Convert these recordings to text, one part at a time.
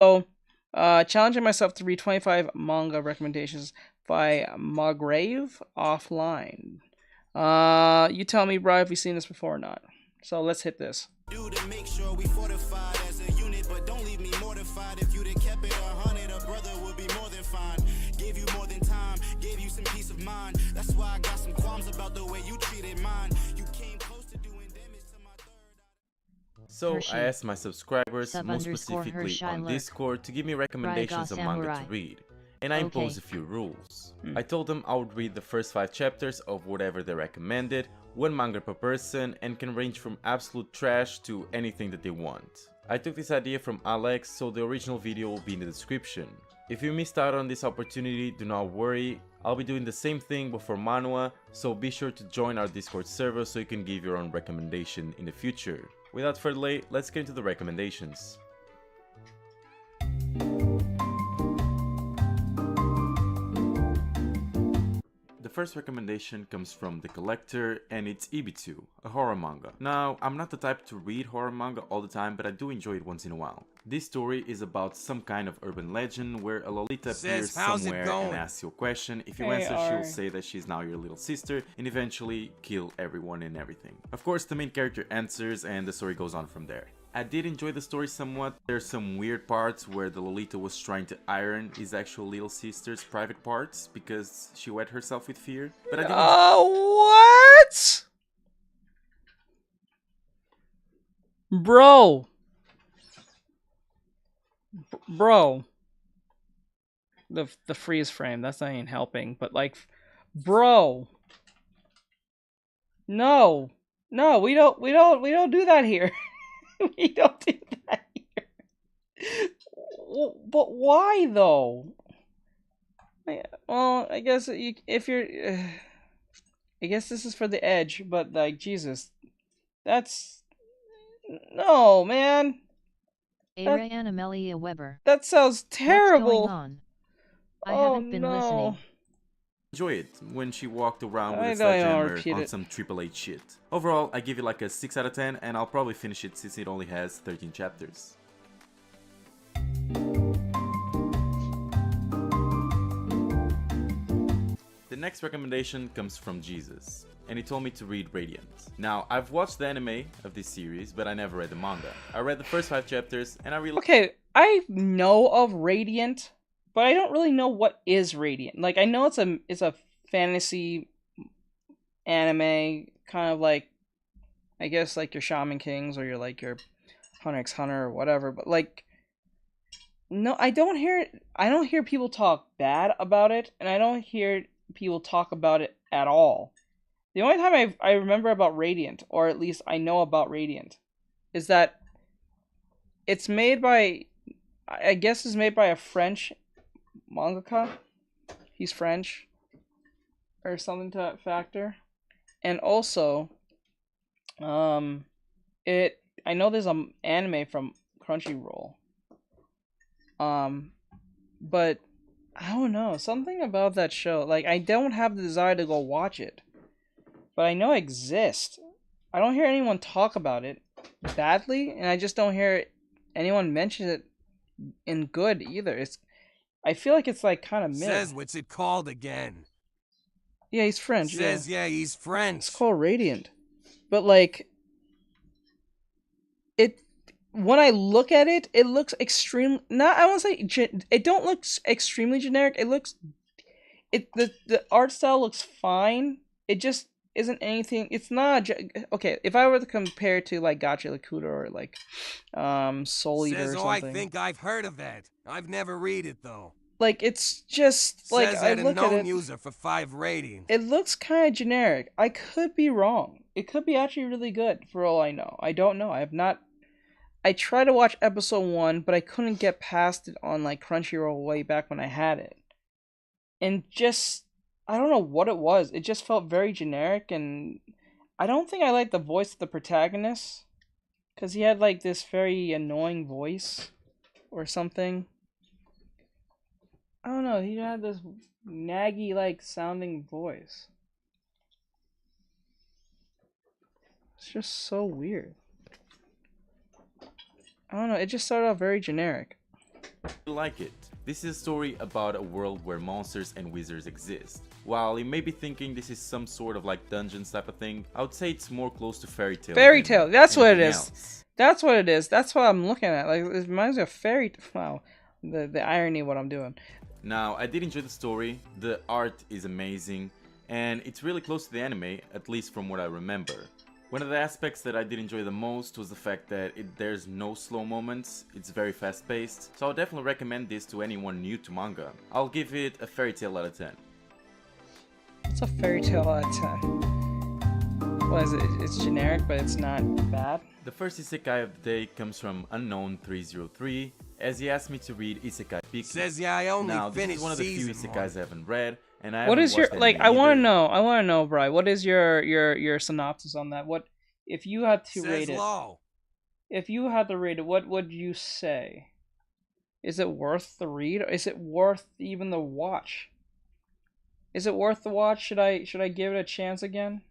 So, challenging myself to read 25 manga recommendations by Magrave offline. You tell me, bro, if you've seen this before or not. So let's hit this. Do to make sure we fortified as a unit, but don't leave me mortified. If you'd have kept it 100, a brother would be more than fine. Gave you more than time, gave you some peace of mind. That's why I got some qualms about the way you treated mine. You came close to doing damage to my third. So I asked my subscribers, more specifically on Hershey Discord, to give me recommendations of manga to read. And I imposed a few rules. I told them I would read the first 5 chapters of whatever they recommended, 1 manga per person, and can range from absolute trash to anything that they want. I took this idea from Alex, so the original video will be in the description. If you missed out on this opportunity, do not worry, I'll be doing the same thing but for manhwa, so be sure to join our Discord server so you can give your own recommendation in the future. Without further delay, let's get into the recommendations. The first recommendation comes from The Collector, and it's Ibitu, a horror manga. Now, I'm not the type to read horror manga all the time, but I do enjoy it once in a while. This story is about some kind of urban legend where a Lolita appears somewhere and asks you a question. If you answer, she'll say that she's now your little sister and eventually kill everyone and everything. Of course, the main character answers and the story goes on from there. I did enjoy the story somewhat. There's some weird parts where the Lolita was trying to iron his actual little sister's private parts because she wet herself with fear. But I didn't. What? Bro. Bro. The freeze frame, that's not even helping, but like, bro. No. No, we don't do that here. We don't do that here. But why though? Well, I guess if you're, I guess this is for the edge. But like, Jesus, that's no, man. Ariana Amelia Weber. That sounds terrible. What's going on? I haven't been listening. Enjoy it when she walked around with a sledgehammer on some Triple H shit. Overall, I give it like a 6 out of 10, and I'll probably finish it since it only has 13 chapters. The next recommendation comes from Jesus, and he told me to read Radiant. Now, I've watched the anime of this series, but I never read the manga. I read the first 5 chapters, and I really— Okay, I know of Radiant, but I don't really know what is Radiant. Like, I know it's a fantasy anime, kind of like, I guess, like your Shaman Kings or your Hunter x Hunter or whatever. But like, no, I don't hear people talk bad about it, and I don't hear people talk about it at all. The only time I remember about Radiant, or at least I know about Radiant, is that it's made by, I guess, it's made by a French mangaka. He's French or something to that factor. And also, I know there's an anime from Crunchyroll. But I don't know, something about that show. Like, I don't have the desire to go watch it, but I know it exists. I don't hear anyone talk about it badly, and I just don't hear anyone mention it in good either. I feel like it's like kind of mid. Says what's it called again? Yeah, he's French. Says yeah, he's French. It's called Radiant, but like, it. When I look at it, it looks extreme. Not, I won't say it don't look extremely generic. It looks, the art style looks fine. It just isn't anything. It's not okay. If I were to compare it to like Gacha Lakuta or like Soul Eater or something. I think I've heard of that. I've never read it though. Like, it's just like, Says I that look a known at it. user for 5 rating. It looks kind of generic. I could be wrong. It could be actually really good for all I know. I don't know. I have not. I tried to watch episode 1, but I couldn't get past it on like Crunchyroll way back when I had it. And just, I don't know what it was. It just felt very generic, and I don't think I liked the voice of the protagonist, because he had like this very annoying voice or something. I don't know, he had this naggy like sounding voice. It's just so weird. I don't know, it just started off very generic. like it. This is a story about a world where monsters and wizards exist. While you may be thinking this is some sort of like dungeons type of thing, I would say it's more close to fairy tale. Fairy tale, that's what it is. Else. That's what it is. That's what I'm looking at. Like, it reminds me of fairy. Wow, the irony of what I'm doing. Now, I did enjoy the story. The art is amazing, and it's really close to the anime, at least from what I remember. One of the aspects that I did enjoy the most was the fact that there's no slow moments, it's very fast paced, so I'll definitely recommend this to anyone new to manga. I'll give it a fairy tale out of 10. It's a fairy tale out of 10. What is it? It's generic, but it's not bad. The first isekai of the day comes from Unknown303, as he asked me to read Isekai Peak. Says yeah, I only Now, this finished is one of the few season isekais I haven't read, and I What haven't is your watched like? anime I want either. to know. I want to know, Bri. What is your synopsis on that? What if you had to Says rate it? low. If you had to rate it, what would you say? Is it worth the read? Or is it worth even the watch? Is it worth the watch? Should I give it a chance again?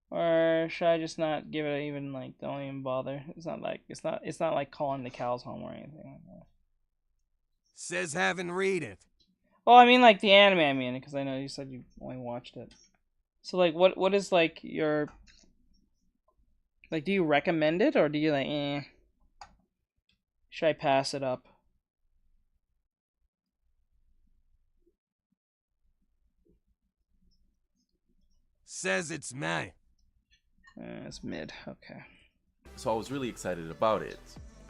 Or should I just not give it even like don't even bother? It's not like calling the cows home or anything like that. Says haven't read it. Oh, I mean like the anime. I mean, because I know you said you only watched it. So like, what is like your like? Do you recommend it or do you like? Should I pass it up? Says it's meh. It's mid. Okay. So I was really excited about it.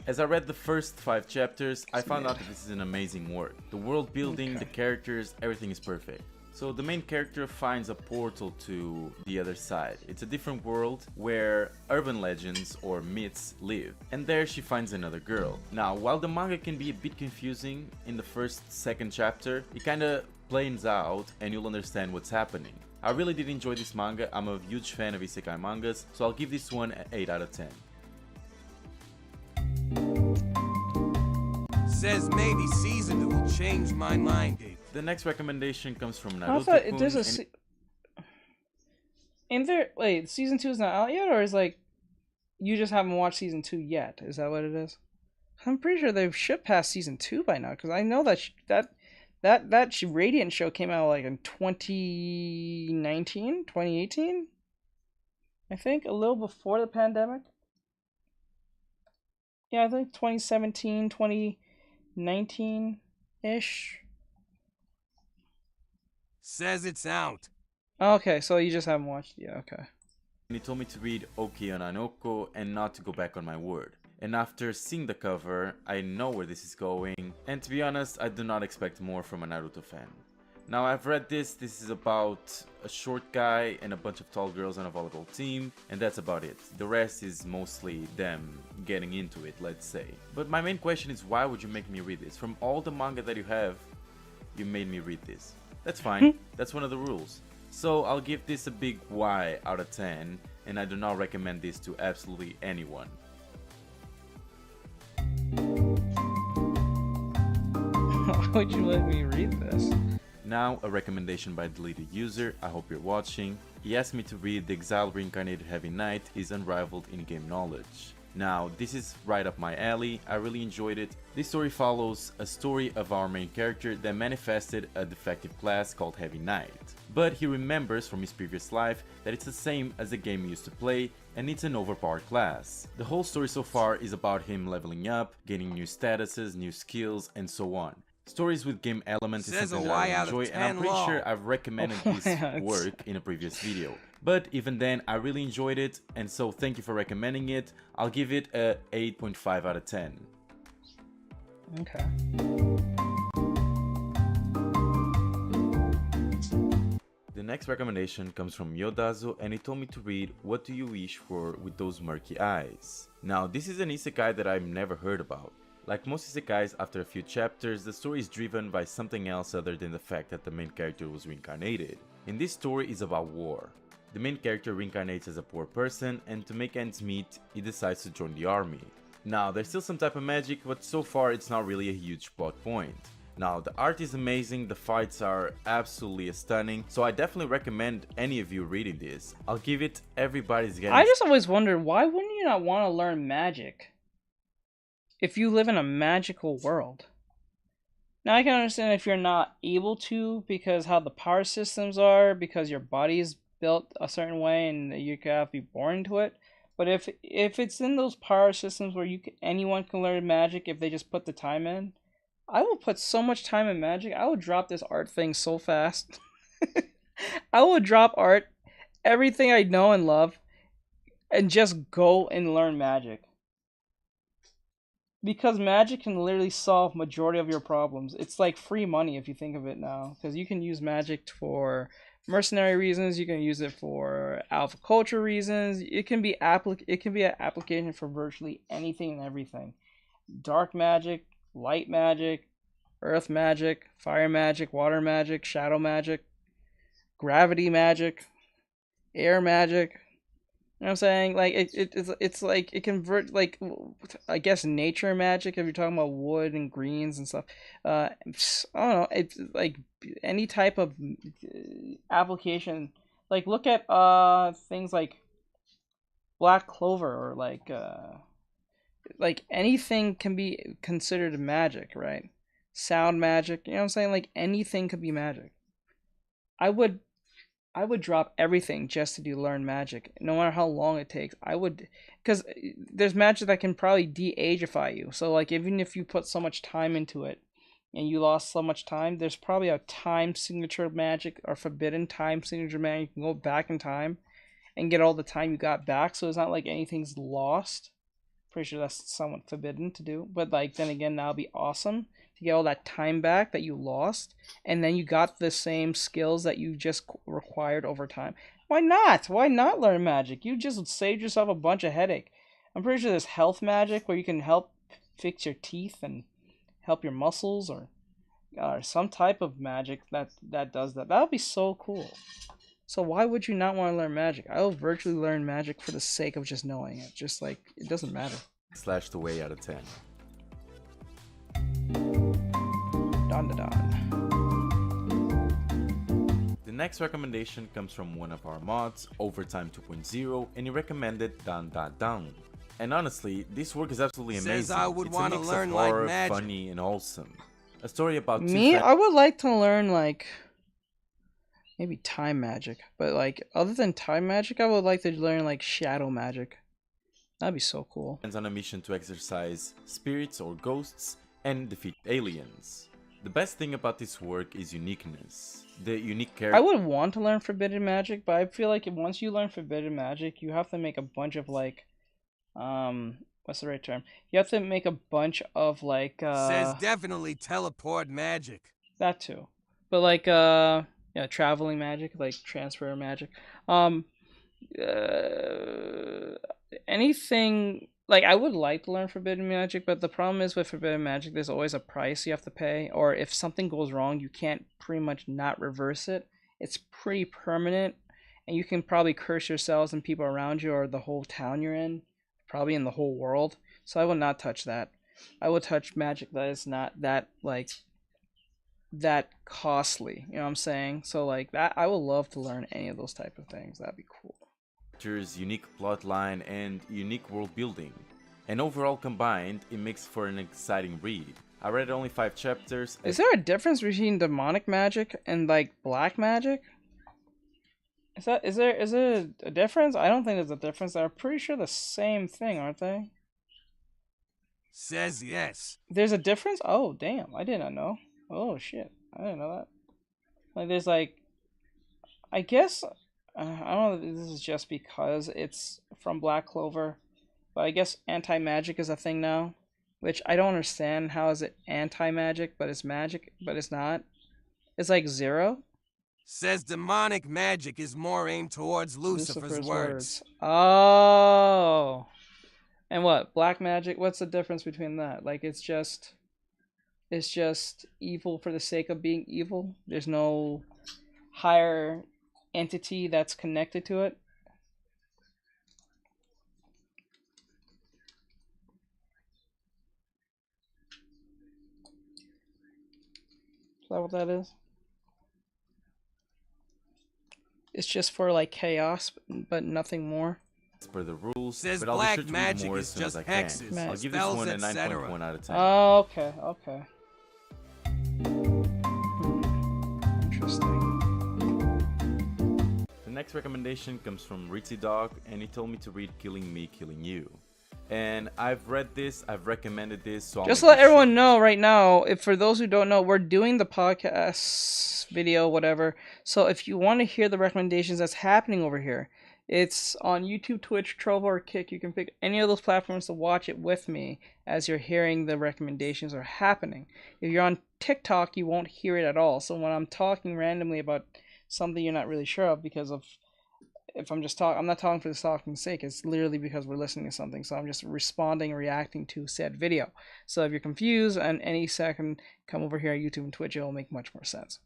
As I read the first 5 chapters, I found out that this is an amazing work. The world building, the characters, everything is perfect. So the main character finds a portal to the other side. It's a different world where urban legends or myths live. And there she finds another girl. Now, while the manga can be a bit confusing in the second chapter, it kinda planes out and you'll understand what's happening. I really did enjoy this manga. I'm a huge fan of isekai mangas, so I'll give this one an 8 out of 10. Says maybe season 2 will change my mind. The next recommendation comes from I Naruto. thought there's a. And there, wait, season 2 is not out yet, or is like, you just haven't watched season 2 yet? Is that what it is? I'm pretty sure they should pass season 2 by now, because I know that Radiant show came out like in 2019, 2018, I think, a little before the pandemic. Yeah, I think 2017, 2019-ish. Says it's out. Okay, so you just haven't watched it yet, okay. And he told me to read Oki on Anoko and not to go back on my word. And after seeing the cover, I know where this is going, and to be honest, I do not expect more from a Naruto fan. Now I've read this is about a short guy and a bunch of tall girls on a volleyball team, and that's about it. The rest is mostly them getting into it, let's say. But my main question is, why would you make me read this? From all the manga that you have, you made me read this. That's fine, that's one of the rules. So I'll give this a big Y out of 10, and I do not recommend this to absolutely anyone. Why would you let me read this? Now, a recommendation by a deleted user, I hope you're watching. He asked me to read The Exiled Reincarnated Heavy Knight is Unrivaled in-game knowledge. Now, this is right up my alley, I really enjoyed it. This story follows a story of our main character that manifested a defective class called Heavy Knight. But he remembers from his previous life that it's the same as the game he used to play, and it's an overpowered class. The whole story so far is about him leveling up, gaining new statuses, new skills, and so on. Stories with game elements is Says something a that I Y out of enjoy, and I'm 10 pretty low. sure I've recommended this work in a previous video. But even then, I really enjoyed it, and so thank you for recommending it. I'll give it a 8.5 out of 10. Okay. The next recommendation comes from Yodazo, and he told me to read What Do You Wish For With Those Murky Eyes. Now, this is an isekai that I've never heard about. Like most isekais, after a few chapters, the story is driven by something else other than the fact that the main character was reincarnated. And this story is about war. The main character reincarnates as a poor person, and to make ends meet, he decides to join the army. Now, there's still some type of magic, but so far it's not really a huge plot point. Now, the art is amazing, the fights are absolutely stunning, so I definitely recommend any of you reading this. I'll give it Everybody's Getting... I just always wondered, why wouldn't you not want to learn magic if you live in a magical world? Now I can understand if you're not able to because how the power systems are, because your body is built a certain way and you could have to be born into it. But if it's in those power systems where anyone can learn magic if they just put the time in, I will put so much time in magic. I will drop this art thing so fast. I will drop art, everything I know and love, and just go and learn magic. Because magic can literally solve majority of your problems. It's like free money if you think of it now, because you can use magic for mercenary reasons. You can use it for alpha culture reasons. It can be an application for virtually anything and everything. Dark magic, light magic, earth magic, fire magic, water magic, shadow magic, gravity magic, air magic. You know what I'm saying? Like it's like it convert, like, I guess nature magic if you're talking about wood and greens and stuff. I don't know. It's like any type of application. Like look at things like black clover or like anything can be considered magic, right? Sound magic. You know what I'm saying? Like anything could be magic. I would drop everything just to learn magic, no matter how long it takes. I would, because there's magic that can probably de-ageify you. So like even if you put so much time into it and you lost so much time, there's probably a time signature magic or forbidden time signature magic. You can go back in time and get all the time you got back. So it's not like anything's lost. Pretty sure that's somewhat forbidden to do. But like then again, that'll be awesome to get all that time back that you lost, and then you got the same skills that you just required over time. Why not? Why not learn magic? You just saved yourself a bunch of headache. I'm pretty sure there's health magic where you can help fix your teeth and help your muscles, or some type of magic that does that. That would be so cool. So why would you not want to learn magic? I will virtually learn magic for the sake of just knowing it. Just like, it doesn't matter. Slashed away out of 10. Don. The next recommendation comes from one of our mods, Overtime 2.0, and he recommended Dan. And honestly, this work is absolutely amazing. Says I would it's a want to mix learn of like horror, magic. funny, and wholesome. A story about I would like to learn like maybe time magic, but like other than time magic, I would like to learn like shadow magic. That'd be so cool. friends on a mission to exorcise spirits or ghosts and defeat aliens. The best thing about this work is uniqueness. The unique character. I would want to learn forbidden magic, but I feel like once you learn forbidden magic, you have to make a bunch of like, what's the right term? You have to make a bunch of like, Says definitely teleport magic. that too, but like, yeah, traveling magic, like transfer magic, anything. Like, I would like to learn forbidden magic, but the problem is with forbidden magic, there's always a price you have to pay, or if something goes wrong, you can't pretty much not reverse it. It's pretty permanent, and you can probably curse yourselves and people around you or the whole town you're in, probably in the whole world. So I would not touch that. I would touch magic that is not that, like, that costly. You know what I'm saying? So, like, that, I would love to learn any of those type of things. That'd be cool. Unique plotline, and unique world building. And overall combined, it makes for an exciting read. I read only 5 chapters. Is there a difference between demonic magic and like black magic? Is there a difference? I don't think there's a difference. They're pretty sure the same thing, aren't they? Says yes. There's a difference? Oh, damn. I did not know. Oh, shit. I didn't know that. Like, there's like, I guess, I don't know if this is just because it's from Black Clover, but I guess anti-magic is a thing now, which I don't understand. How is it anti-magic, but it's magic, but it's not? It's like zero? Says demonic magic is more aimed towards Lucifer's words. Oh. And what? Black magic? What's the difference between that? Like, it's just evil for the sake of being evil? There's no higher entity that's connected to it? that what that is? It's just for like chaos, but nothing more. Per the rules, Says but I'll be black sure to read magic more is as soon as just I can. hexes, I'll give this spells, one a etc. 9.1 out of 10. Oh, okay, okay. Interesting. The next recommendation comes from Ritzy Dog, and he told me to read Killing Me, Killing You. And I've read this, I've recommended this, so Just let everyone know right now, if for those who don't know, we're doing the podcast video, whatever. So if you want to hear the recommendations that's happening over here, it's on YouTube, Twitch, Trovo, or Kick. You can pick any of those platforms to watch it with me as you're hearing the recommendations are happening. If you're on TikTok, you won't hear it at all. So when I'm talking randomly about something you're not really sure of, because of if I'm just talking, I'm not talking for the talking's sake. It's literally because we're listening to something. So I'm just responding and reacting to said video. So if you're confused, and any second, come over here on YouTube and Twitch, it will make much more sense.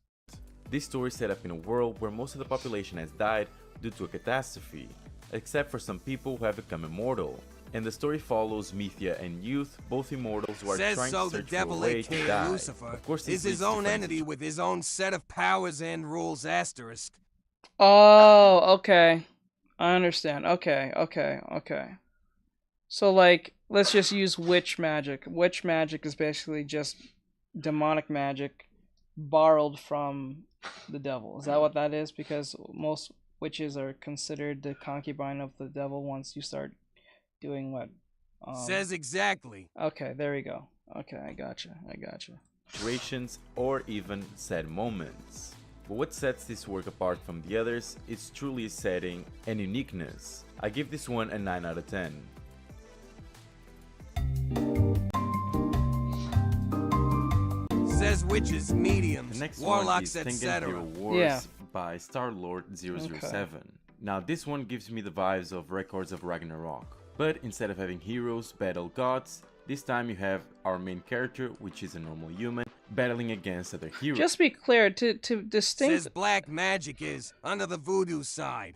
This story is set up in a world where most of the population has died due to a catastrophe, except for some people who have become immortal. And the story follows Mithya and Youth, both immortals who are Says trying so to the search for a devil, way to aka die. Lucifer, Of course, is his own entity with his own set of powers and rules asterisk. Oh, okay. I understand. Okay, okay, okay. So, like, let's just use witch magic. Witch magic is basically just demonic magic borrowed from the devil. Is that what that is? Because most witches are considered the concubine of the devil once you start doing what? Says exactly. Okay, there we go. Okay, I gotcha. I gotcha. Situations or even sad moments. But what sets this work apart from the others is truly its setting and uniqueness. I give this one a 9 out of 10. Says witches, mediums, The next warlocks, one is Tengen etc. Hero Wars Yeah. by Star-Lord 007. Now this one gives me the vibes of Records of Ragnarok. But instead of having heroes battle gods, this time you have our main character, which is a normal human, battling against other heroes. Just be clear, to distinct... Says black magic is under the voodoo side.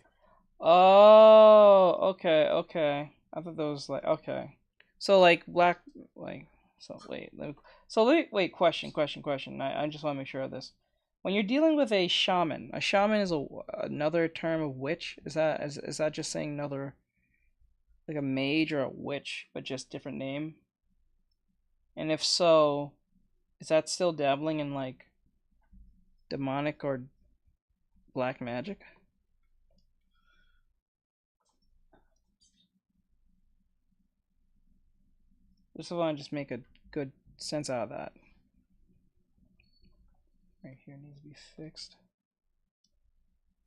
Oh, okay, okay. I thought that was like, okay. So like black, like, so wait, wait, question. I just want to make sure of this. When you're dealing with a shaman is another term of witch. Is that just saying another, like a mage or a witch, but just different name? And if so, is that still dabbling in like demonic or black magic? Just want to just make a good sense out of that. Right here needs to be fixed.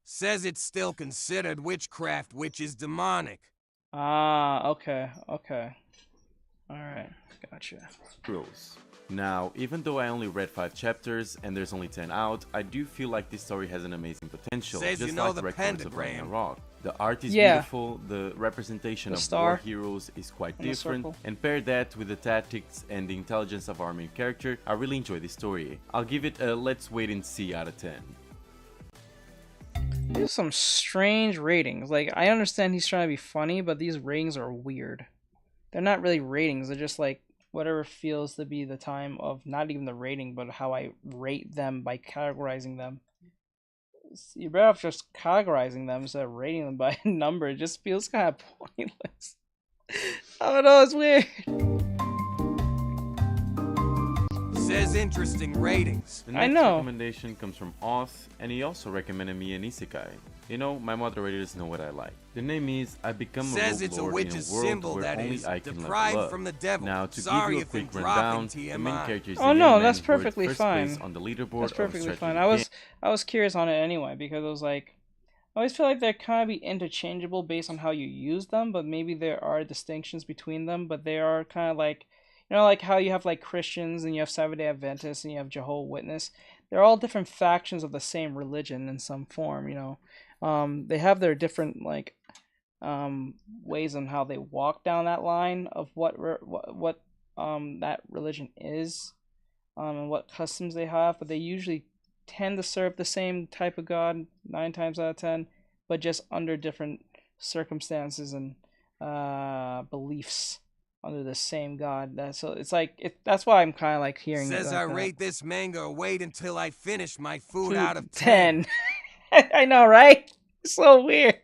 Says it's still considered witchcraft, which is demonic. Ah, okay. Alright, gotcha. heroes. Now, even though I only read 5 chapters and there's only 10 out, I do feel like this story has an amazing potential, Says just you know like the Records of pentagram. Ragnarok. The art is Yeah. beautiful, the representation The of star. war heroes is quite And the different, circle. and pair that with the tactics and the intelligence of our main character, I really enjoy this story. I'll give it a let's wait and see out of 10. These are some strange ratings. Like, I understand he's trying to be funny, but these ratings are weird. They're not really ratings, they're just like whatever feels to be the time of not even the rating, but how I rate them by categorizing them. You're better off just categorizing them instead of rating them by a number. It just feels kind of pointless. I don't know, it's weird. Says interesting ratings. The I next know. recommendation comes from Oth, and he also recommended me an isekai. You know, my moderators know what I like. The name is I Become Says a it's a Rogue Lord in a witch's world symbol where that only is I can level deprived up. from the devil. Now, to Sorry give you a if I'm quick dropping rundown, the main TMI. character is Oh the young no, man that's who worked perfectly first fine. place on the leaderboard That's of perfectly strategy fine. game. I was curious on it anyway because it was like I always feel like they're kind of be interchangeable based on how you use them, but maybe there are distinctions between them, but they are kind of like, you know, like how you have like Christians and you have Seventh-day Adventists and you have Jehovah's Witness. They're all different factions of the same religion in some form, you know. They have their different like ways on how they walk down that line of what that religion is, and what customs they have, but they usually tend to serve the same type of god 9 times out of 10, but just under different circumstances and beliefs. under the same god. So it's like that's why I'm kind of like hearing Says it like I that. rate this manga or wait until I finish my food Food out of 10. 10. I know, right? So weird.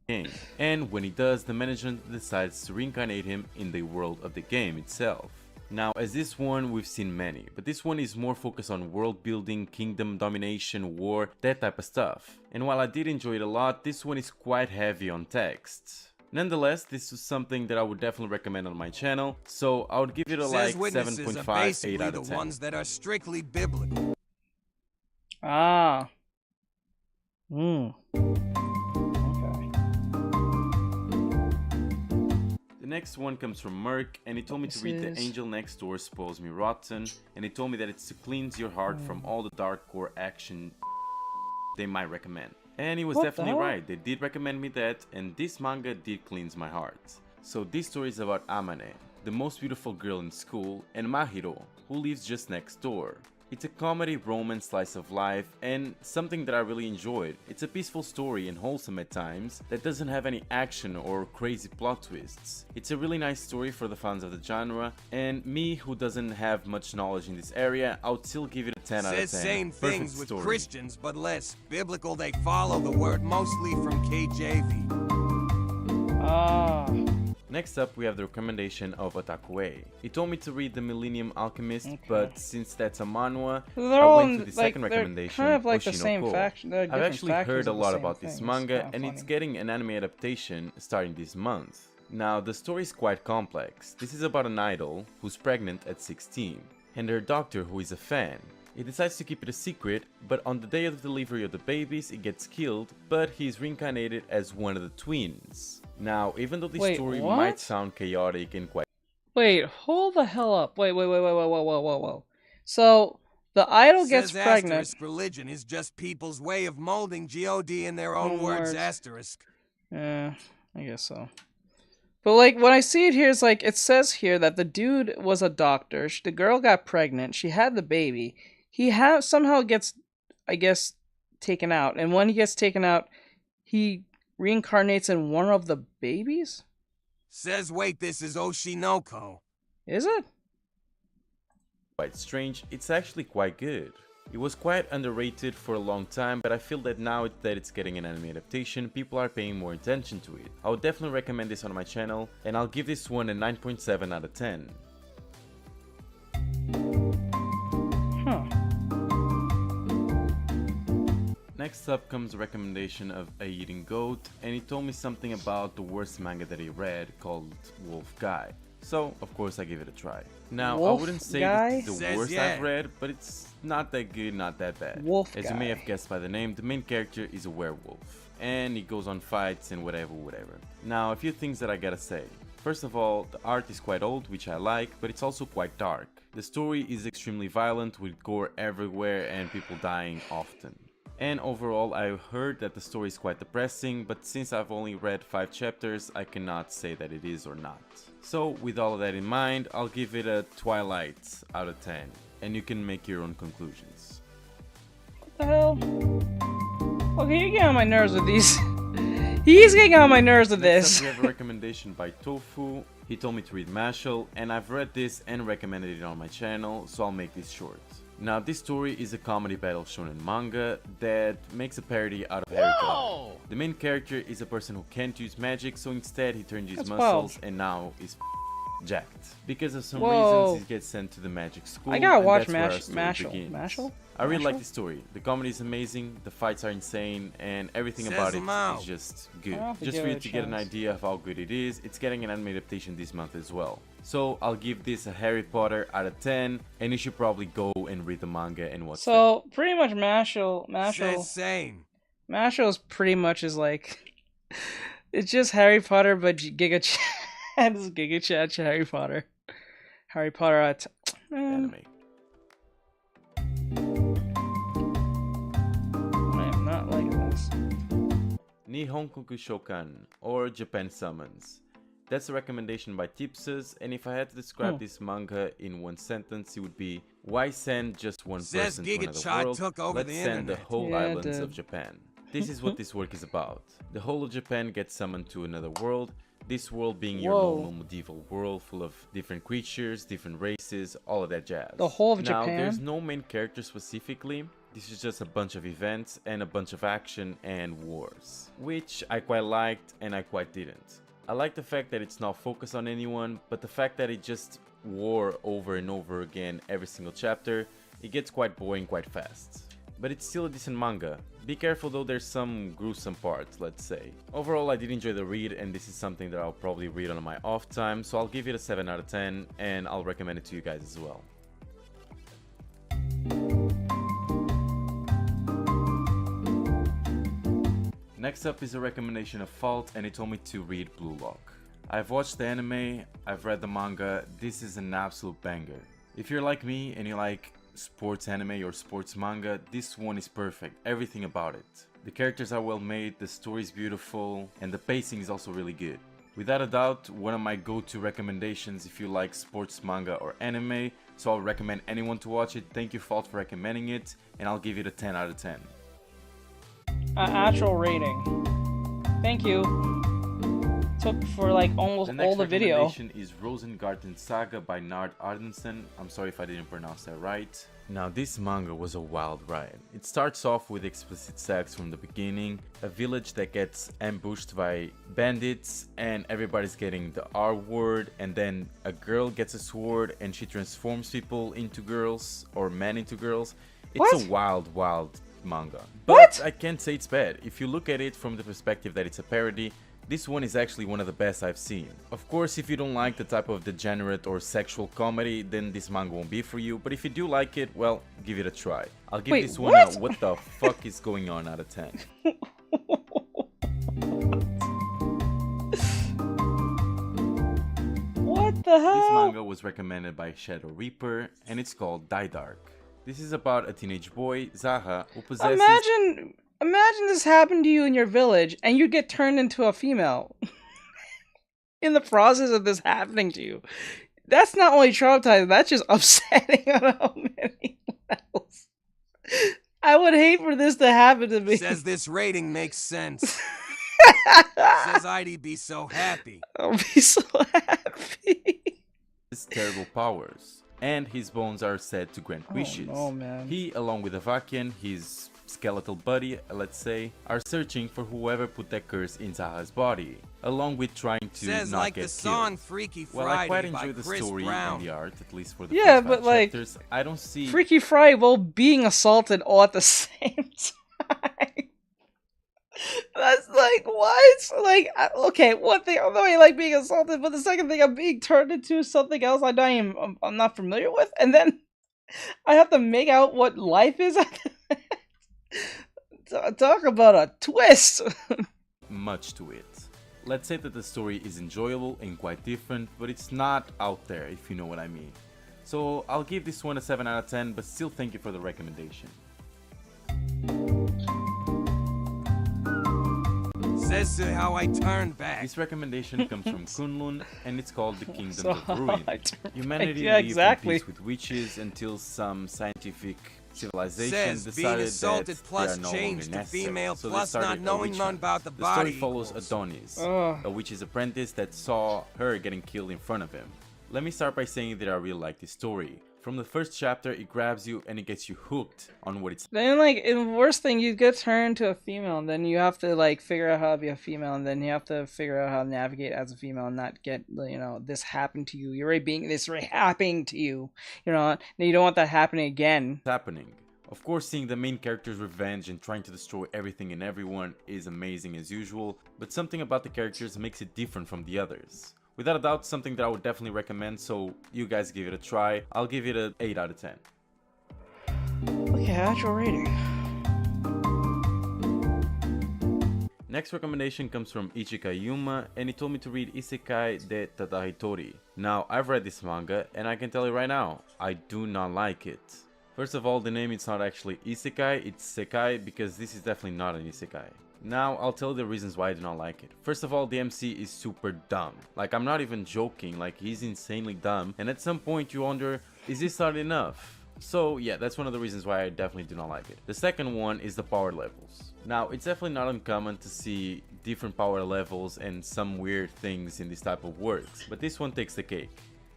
Game. And when he does, the management decides to reincarnate him in the world of the game itself. Now, as this one, we've seen many, but this one is more focused on world building, kingdom domination, war, that type of stuff. And while I did enjoy it a lot, this one is quite heavy on text. Nonetheless, this is something that I would definitely recommend on my channel, so I would give it a Says like witnesses 7.5, are 8 basically out the of 10. ones that are strictly biblical. Ah. Okay. The next one comes from Merc, and he told me to read The Angel Next Door Spoils Me Rotten, and he told me that it's to cleanse your heart from all the dark core action they might recommend. And he was definitely right, they did recommend me that, and this manga did cleanse my heart. So this story is about Amane, the most beautiful girl in school, and Mahiro, who lives just next door. It's a comedy romance slice of life and something that I really enjoyed. It's a peaceful story and wholesome at times that doesn't have any action or crazy plot twists. It's a really nice story for the fans of the genre, and me who doesn't have much knowledge in this area, I would still give it a 10 out of 10. Says same Perfect things with story. Christians, but less biblical. They follow the word mostly from KJV. Ah. Next up, we have the recommendation of Otakue. He told me to read The Millennium Alchemist, but since that's a manhwa, They're I all went to the like, second recommendation, kind of like the Oshi no same Ko. faction. I've actually heard a lot about this It's manga, kinda and it's funny. getting an anime adaptation starting this month. Now, the story is quite complex. This is about an idol who's pregnant at 16, and her doctor who is a fan. He decides to keep it a secret, but on the day of the delivery of the babies, he gets killed, but he's reincarnated as one of the twins. Now, even though this Wait, story what? might sound chaotic and quite Wait, hold the hell up. Whoa. So, the idol gets Says pregnant. asterisk religion is just people's way of molding God in their own Own words. words. Asterisk. Yeah, I guess so. But like when I see it here, it's like it says here that the dude was a doctor. The girl got pregnant. She had the baby. He somehow gets, I guess, taken out. And when he gets taken out, he reincarnates in one of the babies. Says wait, this is Oshinoko. Is it? strange, it's actually quite good. It was quite underrated for a long time, but I feel that now that it's getting an anime adaptation, people are paying more attention to it. I would definitely recommend this on my channel, and I'll give this one a 9.7 out of 10. Huh. Next up comes a recommendation of A Eating Goat, and he told me something about the worst manga that he read called Wolf Guy. So, of course, I gave it a try. Now, Wolf I wouldn't say Guy? this is the Says worst yeah. I've read, but it's not that good, not that bad. Wolf As Guy. you may have guessed by the name, the main character is a werewolf, and he goes on fights and whatever. Now, a few things that I gotta say. First of all, the art is quite old, which I like, but it's also quite dark. The story is extremely violent, with gore everywhere and people dying often. And overall, I heard that the story is quite depressing, but since I've only read 5 chapters, I cannot say that it is or not. So, with all of that in mind, I'll give it a Twilight out of 10, and you can make your own conclusions. What the hell? Okay, you're getting on my nerves with these. He's getting on my nerves with Next this. up, we have a recommendation by Tofu. He told me to read Mashal, and I've read this and recommended it on my channel, so I'll make this short. Now, this story is a comedy battle shonen manga that makes a parody out of Harry Potter. The main character is a person who can't use magic, so instead he turns his That's muscles wild. and now is jacked. Because of some Whoa. reasons, he gets sent to the magic school. I gotta and watch that's where our story begins. Mashal? I really like Mashal? the story. The comedy is amazing, the fights are insane, and everything Says about it Mao. is just good. I'll have to Just give for it you a to get an chance. idea of how good it is, it's getting an anime adaptation this month as well. So I'll give this a Harry Potter out of 10, and you should probably go and read the manga and watch So pretty much Mashal Says same. is pretty much is like it's just Harry Potter but Giga Chad. It's Giga Chad to Harry Potter. Harry Potter at anime. I am not liking this. Nihonkoku Shokan, or Japan Summons. That's a recommendation by Tipses, and if I had to describe this manga in one sentence, it would be: why send just one Says person to Giga another Chad world? took over Let's the send the internet. whole Yeah, islands dude. of Japan. This is what this work is about. The whole of Japan gets summoned to another world, This world being your normal medieval world full of different creatures, different races, all of that jazz. The whole of Now, Japan? there's no main character specifically. This is just a bunch of events and a bunch of action and wars, which I quite liked and I quite didn't. I like the fact that it's not focused on anyone, but the fact that it just war over and over again every single chapter, it gets quite boring quite fast. But it's still a decent manga. Be careful though, there's some gruesome parts, let's say. Overall, I did enjoy the read, and this is something that I'll probably read on my off time, so I'll give it a 7 out of 10, and I'll recommend it to you guys as well. Next up is a recommendation of Fault, and it told me to read Blue Lock. I've watched the anime, I've read the manga, this is an absolute banger. If you're like me and you like sports anime or sports manga, this one is perfect, everything about it. The characters are well made, the story is beautiful, and the pacing is also really good. Without a doubt, one of my go-to recommendations if you like sports manga or anime, so I'll recommend anyone to watch it. Thank you Fault for recommending it, and I'll give it a 10 out of 10. Actual rating. Thank you. Took for like almost all the video. The next recommendation is Rosengarten Saga by Nard Ardensen. I'm sorry if I didn't pronounce that right. Now this manga was a wild ride. It starts off with explicit sex from the beginning, a village that gets ambushed by bandits and everybody's getting the R word, and then a girl gets a sword and she transforms people into girls or men into girls. It's a wild manga. But I can't say it's bad. If you look at it from the perspective that it's a parody, this one is actually one of the best I've seen. Of course, if you don't like the type of degenerate or sexual comedy, then this manga won't be for you, but if you do like it, well, give it a try. I'll give this one a what the fuck is going on out of 10. What the hell? This manga was recommended by Shadow Reaper, and it's called Die Dark. This is about a teenage boy, Zaha, who possesses... Imagine this happened to you in your village and you get turned into a female in the process of this happening to you. That's not only traumatizing, that's just upsetting on how many levels. I would hate for this to happen to me. Says this rating makes sense. Says I'd be so happy. I'll be so happy. His terrible powers, and his bones are said to grant wishes. Oh man. He, along with Avakian, his skeletal buddy, let's say, are searching for whoever put that curse in Zaha's body, along with trying to Says not like get the song killed. Freaky Well, Friday I quite by enjoy the Chris story Brown. and the art, at least for the Yeah, first 5 but like, chapters. I don't see... Freaky Friday while being assaulted all at the same time. That's like, what? Like, okay, one thing, although I like being assaulted, but the second thing, I'm being turned into something else I'm not familiar with, and then I have to make out what life is. Talk about a twist. Much to it. Let's say that the story is enjoyable and quite different, but it's not out there, if you know what I mean. So I'll give this one a 7 out of 10, but still thank you for the recommendation. Says to how I turn back. This recommendation comes from Kunlun, and it's called The Kingdoms of Ruin. Humanity Yeah, lived exactly. in peace with witches until some scientific civilization Says decided being assaulted that plus they are no changed longer to necessary. female So they plus started not a knowing witch none hunt. about the The story body follows equals. Adonis, Ugh. a witch's apprentice that saw her getting killed in front of him. Let me start by saying that I really like this story. From the first chapter, it grabs you and it gets you hooked on what it's... Then, like, in the worst thing, you get turned into a female, and then you have to, like, figure out how to be a female, and then you have to figure out how to navigate as a female and not get, you know, this happened to you. You're already being this already happening to you. You know, and you don't want that happening again. happening. Of course, seeing the main character's revenge and trying to destroy everything and everyone is amazing as usual, but something about the characters makes it different from the others. Without a doubt, something that I would definitely recommend, so you guys give it a try. I'll give it an 8 out of 10. Okay, actual rating. Next recommendation comes from Ichikai Yuma, and he told me to read Isekai de Tadahitori. Now, I've read this manga, and I can tell you right now, I do not like it. First of all, the name is not actually Isekai, it's Sekai, because this is definitely not an Isekai. Now, I'll tell you the reasons why I do not like it. First of all, the MC is super dumb. Like, I'm not even joking, like, he's insanely dumb, and at some point you wonder, is this not enough? So yeah, that's one of the reasons why I definitely do not like it. The second one is the power levels. Now, it's definitely not uncommon to see different power levels and some weird things in this type of works, but this one takes the cake.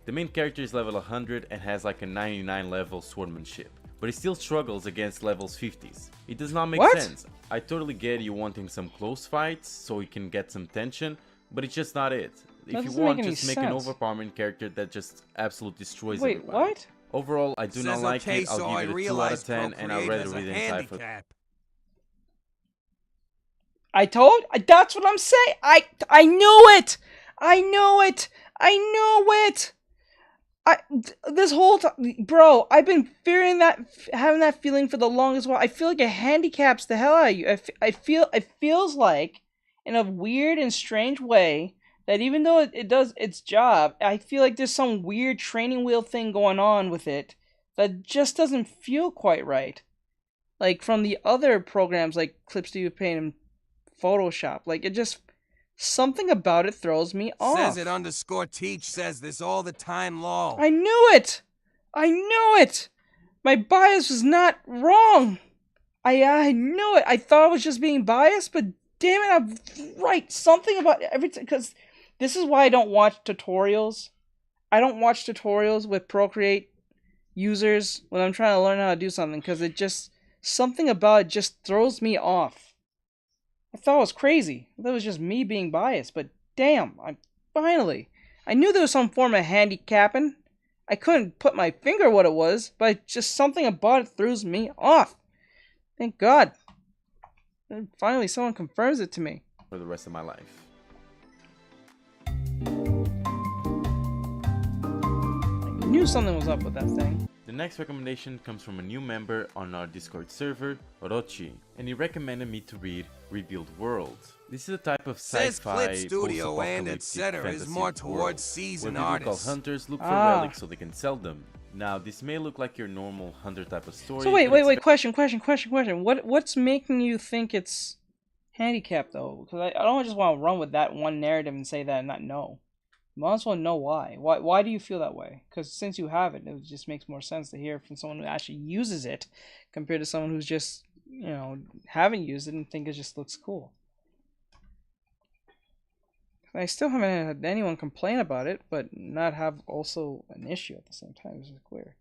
The main character is level 100 and has like a 99 level swordmanship, but he still struggles against levels 50s. It does not make sense. I totally get you wanting some close fights so you can get some tension, but it's just not it. If you want, just make an overpowering character that just absolutely destroys everybody. Wait, what? Overall, I do not like it. I'll give it a 2 out of 10, and I'd rather read the entire book. That's what I'm saying. I knew it. I knew it. I knew it. This whole time, bro, I've been fearing that, having that feeling for the longest while. I feel like it handicaps the hell out of you. It feels like, in a weird and strange way, that even though it does its job, I feel like there's some weird training wheel thing going on with it that just doesn't feel quite right. Like from the other programs like Clip Studio Paint and Photoshop, like it just, something about it throws me off. Says it _teach says this all the time, lol. I knew it! I knew it! My bias was not wrong! I knew it! I thought I was just being biased, but damn it, I'm right! Something about everything, because this is why I don't watch tutorials. I don't watch tutorials with Procreate users when I'm trying to learn how to do something, because it just, something about it just throws me off. I thought it was crazy. I thought it was just me being biased, but damn, I knew there was some form of handicapping. I couldn't put my finger what it was, but just something about it throws me off. Thank God. And finally someone confirms it to me. For the rest of my life. I knew something was up with that thing. The next recommendation comes from a new member on our Discord server, Orochi, and he recommended me to read Rebuild World. This is a type of sci-fi, Clip Studio and etc. is more towards seasoned artists. Call hunters look for relics so they can sell them. Now, this may look like your normal hunter type of story. So wait, question. What's making you think it's handicapped though? Because I don't just want to run with that one narrative and say that and not know. I might as well know why. Why do you feel that way? Because since you have it, it just makes more sense to hear from someone who actually uses it compared to someone who's just, you know, haven't used it and think it just looks cool. I still haven't had anyone complain about it, but not have also an issue at the same time. It's just clear.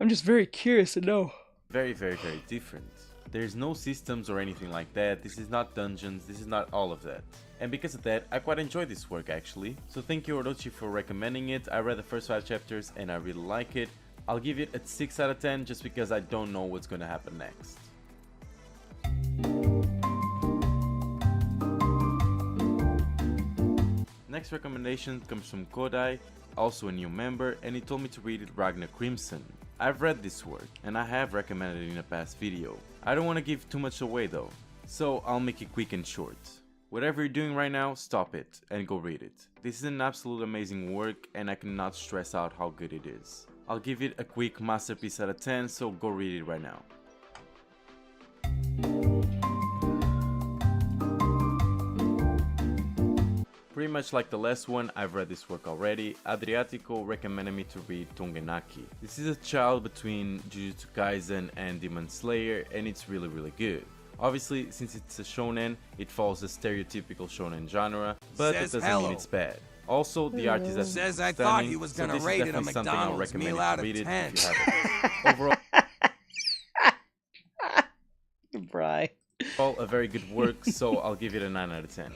I'm just very curious to know. Very, very, very different. There's no systems or anything like that. This is not dungeons. This is not all of that. And because of that, I quite enjoy this work actually. So thank you Orochi for recommending it. I read the first 5 chapters and I really like it. I'll give it a 6 out of 10 just because I don't know what's going to happen next. Next recommendation comes from Kodai, also a new member, and he told me to read it Ragnar Crimson. I've read this work, and I have recommended it in a past video. I don't want to give too much away though, so I'll make it quick and short. Whatever you're doing right now, stop it and go read it. This is an absolute amazing work and I cannot stress out how good it is. I'll give it a quick masterpiece out of 10, so go read it right now. Pretty much like the last one, I've read this work already. Adriatico recommended me to read Tongenaki. This is a child between Jujutsu Kaisen and Demon Slayer and it's really good. Obviously, since it's a shonen, it follows the stereotypical shonen genre, but it doesn't mean it's bad. Also, the art is Says I stunning, thought he was so gonna this is rate it a definitely something I'll McDonald's recommend meal out to of read it 10. if you haven't. Bri. Overall, a very good work, so I'll give it a 9 out of 10.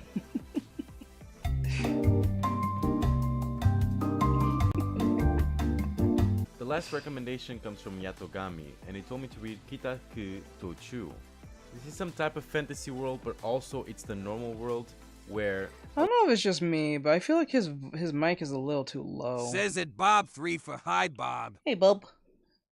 The last recommendation comes from Yatogami, and he told me to read Kitaku Tochu. This is some type of fantasy world, but also it's the normal world where... I don't know if it's just me, but I feel like his mic is a little too low. Says it Bob3 for hi Bob. Hey Bob.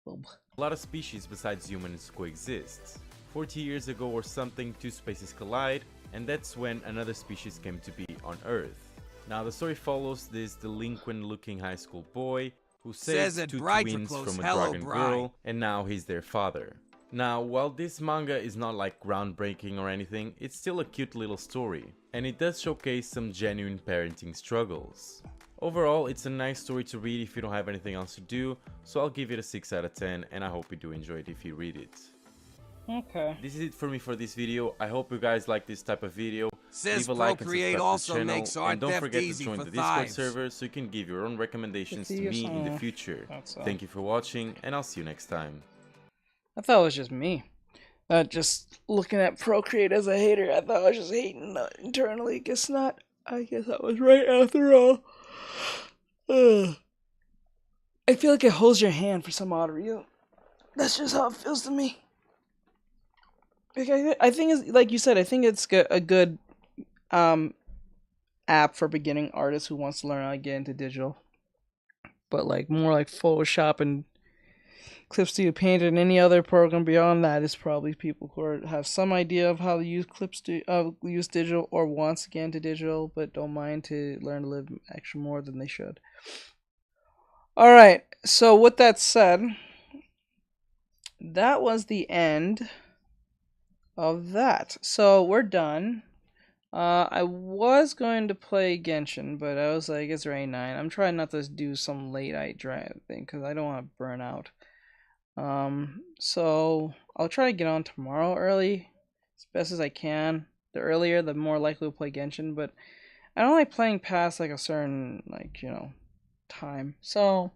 A lot of species besides humans coexist. 40 years ago or something, 2 spaces collide, and that's when another species came to be on Earth. Now the story follows this delinquent looking high school boy who saves 2 twins from a dragon girl, and now he's their father. Now, while this manga is not like groundbreaking or anything, it's still a cute little story, and it does showcase some genuine parenting struggles. Overall, it's a nice story to read if you don't have anything else to do, so I'll give it a 6 out of 10, and I hope you do enjoy it if you read it. Okay. This is it for me for this video. I hope you guys like this type of video. Says Leave a like and Procreate subscribe to the also channel. makes art And don't theft forget to easy join for the Discord thieves. server so you can give your own recommendations to thieves? me in the Oh, future. that's sad. Thank you for watching, and I'll see you next time. I thought it was just me. Just looking at Procreate as a hater, I thought I was just hating internally. Guess not. I guess I was right after all. Ugh. I feel like it holds your hand for some odd reason. That's just how it feels to me. Like, I think it's like you said. I think it's a good app for beginning artists who wants to learn how to get into digital. But like more like Photoshop and Clip Studio Paint and any other program beyond that is probably people who have some idea of how to use use digital or wants to get into digital but don't mind to learn to live extra more than they should. All right. So with that said, that was the end of that. So we're done. I was going to play Genshin, but I was like, it's rain 9. I'm trying not to do some late night drive thing because I don't want to burn out. So I'll try to get on tomorrow early, as best as I can. The earlier, the more likely to play Genshin, but I don't like playing past like a certain time. So,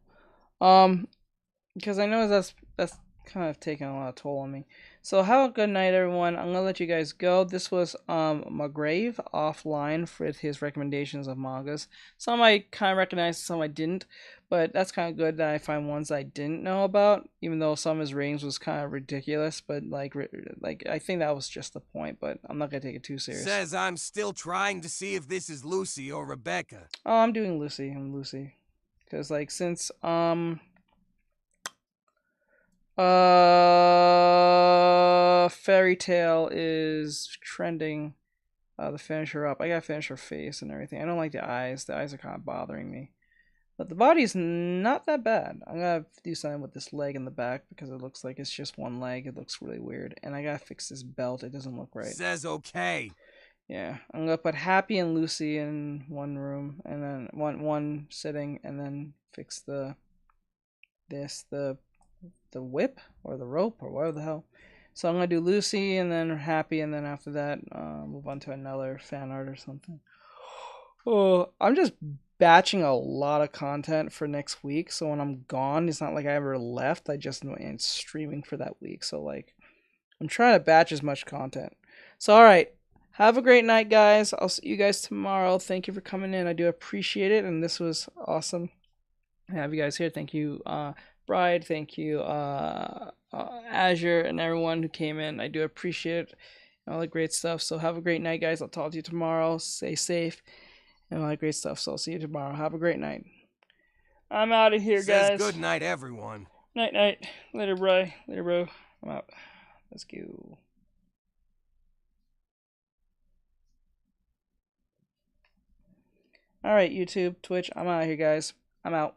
because I know that's kind of taking a lot of toll on me. So have a good night, everyone. I'm gonna let you guys go. This was McGrave offline with his recommendations of mangas. Some I kind of recognized, some I didn't, but that's kind of good that I find ones I didn't know about, even though some of his ratings was kind of ridiculous. But like I think that was just the point. But I'm not gonna take it too serious. Says I'm still trying to see if this is Lucy or Rebecca. Oh, I'm doing Lucy. I'm Lucy, because like since Fairy Tale is trending. To finish her up, I gotta finish her face and everything. I don't like the eyes. The eyes are kind of bothering me, but the body's not that bad. I'm gonna do something with this leg in the back because it looks like it's just one leg. It looks really weird, and I gotta fix this belt. It doesn't look right. Says okay. Yeah, I'm gonna put Happy and Lucy in one room, and then one sitting, and then fix the whip or the rope or whatever the hell. So I'm gonna do Lucy and then Happy, and then after that, move on to another fan art or something. Oh, I'm just batching a lot of content for next week. So when I'm gone, it's not like I ever left. I just went streaming for that week. So like, I'm trying to batch as much content. So all right, have a great night, guys. I'll see you guys tomorrow. Thank you for coming in. I do appreciate it, and this was awesome. I have you guys here. Thank you, Bride. Thank you, Azure, and everyone who came in. I do appreciate it. All the great stuff. So have a great night, guys. I'll talk to you tomorrow. Stay safe and all that great stuff. So I'll see you tomorrow. Have a great night. I'm out of here, guys. Says good night, everyone. Night, night. Later, bro. Later, bro. I'm out. Let's go. All right, YouTube, Twitch. I'm out of here, guys. I'm out.